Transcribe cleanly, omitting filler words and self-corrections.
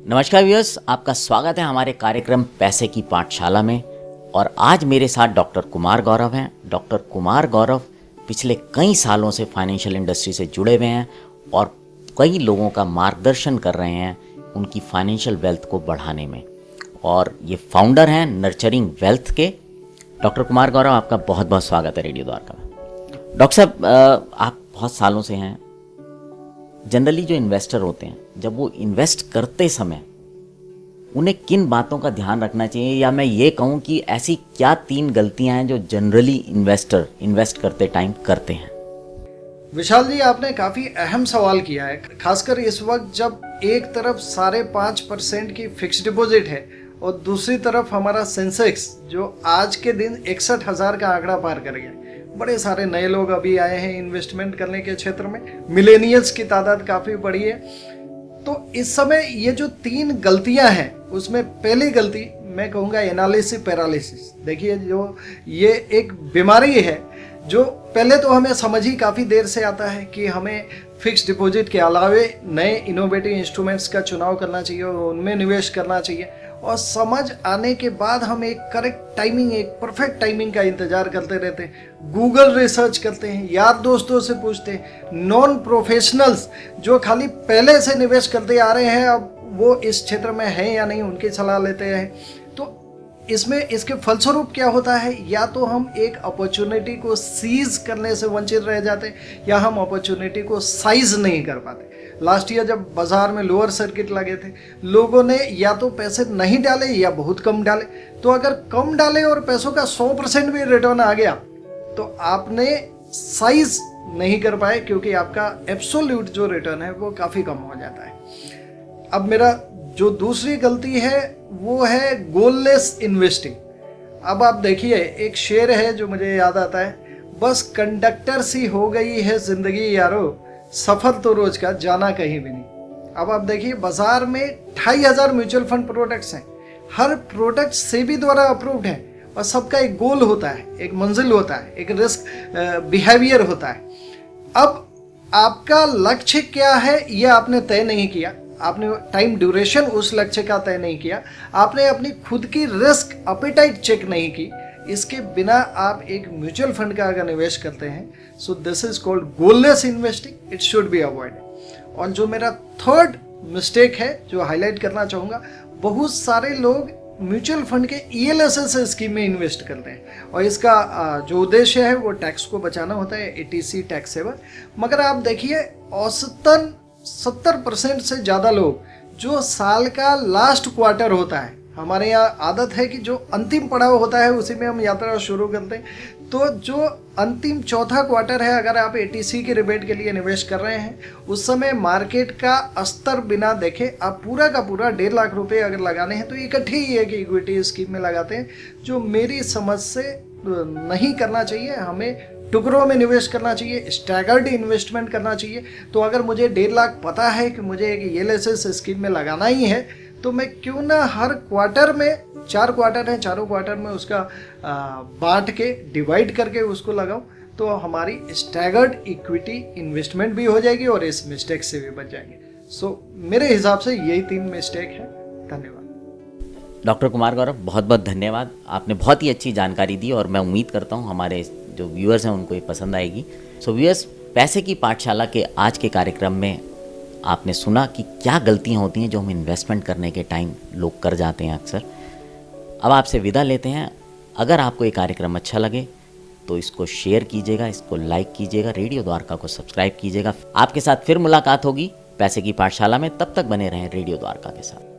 नमस्कार व्यूअर्स, आपका स्वागत है हमारे कार्यक्रम पैसे की पाठशाला में। और आज मेरे साथ डॉक्टर कुमार गौरव हैं। डॉक्टर कुमार गौरव पिछले कई सालों से फाइनेंशियल इंडस्ट्री से जुड़े हुए हैं और कई लोगों का मार्गदर्शन कर रहे हैं उनकी फाइनेंशियल वेल्थ को बढ़ाने में। और ये फाउंडर हैं नर्चरिंग वेल्थ के। डॉक्टर कुमार गौरव, आपका बहुत बहुत स्वागत है रेडियो द्वारका में। डॉक्टर साहब, आप बहुत सालों से हैं। जनरली जो इन्वेस्टर होते हैं, जब वो इन्वेस्ट करते समय उन्हें किन बातों का ध्यान रखना चाहिए, या मैं ये कहूँ कि ऐसी क्या 3 गलतियां हैं जो जनरली इन्वेस्टर इन्वेस्ट करते टाइम करते हैं? विशाल जी, आपने काफ़ी अहम सवाल किया है, खासकर इस वक्त जब एक तरफ 5.5% की फिक्स डिपॉजिट है और दूसरी तरफ हमारा सेंसेक्स जो आज के दिन 61,000 का आंकड़ा पार कर गया। बड़े सारे नए लोग अभी आए हैं इन्वेस्टमेंट करने के क्षेत्र में, मिलेनियल्स की तादाद काफ़ी बढ़ी है। तो इस समय ये जो 3 गलतियां हैं, उसमें पहली गलती मैं कहूँगा एनालिसिस पैरालिसिस। देखिए, जो ये एक बीमारी है जो पहले तो हमें समझ ही काफ़ी देर से आता है कि हमें फिक्स डिपॉजिट के अलावे नए इनोवेटिव इंस्ट्रूमेंट्स का चुनाव करना चाहिए और उनमें निवेश करना चाहिए। और समझ आने के बाद हम एक करेक्ट टाइमिंग, एक परफेक्ट टाइमिंग का इंतजार करते रहते हैं। गूगल रिसर्च करते हैं, यार दोस्तों से पूछते हैं, नॉन प्रोफेशनल्स जो खाली पहले से निवेश करते आ रहे हैं, अब वो इस क्षेत्र में हैं या नहीं, उनकी सलाह लेते हैं। तो इसमें इसके फलस्वरूप क्या होता है, या तो हम एक अपॉर्चुनिटी को सीज करने से वंचित रह जाते हैं, या हम अपॉर्चुनिटी को साइज नहीं कर पाते। लास्ट ईयर जब बाजार में लोअर सर्किट लगे थे, लोगों ने या तो पैसे नहीं डाले या बहुत कम डाले। तो अगर कम डाले और पैसों का 100% भी रिटर्न आ गया तो आपने साइज नहीं कर पाए, क्योंकि आपका एब्सोल्यूट जो रिटर्न है वो काफ़ी कम हो जाता है। अब मेरा जो दूसरी गलती है वो है गोललेस इन्वेस्टिंग। अब आप देखिए, एक शेर है जो मुझे याद आता है, बस कंडक्टर सी हो गई है जिंदगी यारो, सफर तो रोज का जाना कहीं भी नहीं। अब आप देखिए, बाजार में 2,500 म्यूचुअल फंड प्रोडक्ट्स हैं। हर प्रोडक्ट सेबी द्वारा अप्रूव्ड है और सबका एक गोल होता है, एक मंजिल होता है, एक रिस्क बिहेवियर होता है। अब आपका लक्ष्य क्या है ये आपने तय नहीं किया, आपने टाइम ड्यूरेशन उस लक्ष्य का तय नहीं किया, आपने अपनी खुद की रिस्क अपेटाइट चेक नहीं की। इसके बिना आप एक म्यूचुअल फंड का अगर निवेश करते हैं, so this is called goalless investing, it should be avoided. और जो मेरा थर्ड मिस्टेक है जो हाईलाइट करना चाहूँगा, बहुत सारे लोग म्यूचुअल फंड के ELSS स्कीम में इन्वेस्ट करते हैं और इसका जो उद्देश्य है वो टैक्स को बचाना होता है, ATC टैक्स सेवर। मगर आप देखिए, औसतन 70% से ज़्यादा लोग जो साल का लास्ट क्वार्टर होता है, हमारे यहाँ आदत है कि जो अंतिम पड़ाव होता है उसी में हम यात्रा शुरू करते हैं। तो जो अंतिम चौथा क्वार्टर है, अगर आप ATC के रिबेट के लिए निवेश कर रहे हैं, उस समय मार्केट का स्तर बिना देखे आप पूरा का पूरा 1.5 लाख रुपए अगर लगाने हैं तो इकट्ठे ही एक इक्विटी स्कीम में लगाते हैं, जो मेरी समझ से नहीं करना चाहिए। हमें टुकड़ों में निवेश करना चाहिए, स्टैगर्ड इन्वेस्टमेंट करना चाहिए। तो अगर मुझे 1.5 लाख पता है कि मुझे एक ELSS स्कीम में लगाना ही है, तो मैं क्यों ना हर क्वार्टर में, 4 क्वार्टर हैं, चारों क्वार्टर में उसका बांट के, डिवाइड करके उसको लगाऊं, तो हमारी स्टैगर्ड इक्विटी इन्वेस्टमेंट भी हो जाएगी और इस मिस्टेक से भी बच जाएंगे। सो मेरे हिसाब से यही 3 मिस्टेक है। धन्यवाद। डॉक्टर कुमार गौरव, बहुत बहुत धन्यवाद। आपने बहुत ही अच्छी जानकारी दी और मैं उम्मीद करता हूँ हमारे जो व्यूअर्स हैं उनको ये पसंद आएगी। सो व्यूअर्स, पैसे की पाठशाला के आज के कार्यक्रम में आपने सुना कि क्या गलतियां होती हैं जो हम इन्वेस्टमेंट करने के टाइम लोग कर जाते हैं अक्सर। अब आपसे विदा लेते हैं। अगर आपको ये कार्यक्रम अच्छा लगे तो इसको शेयर कीजिएगा, इसको लाइक कीजिएगा, रेडियो द्वारका को सब्सक्राइब कीजिएगा। आपके साथ फिर मुलाकात होगी पैसे की पाठशाला में। तब तक बने रहें रेडियो द्वारका के साथ।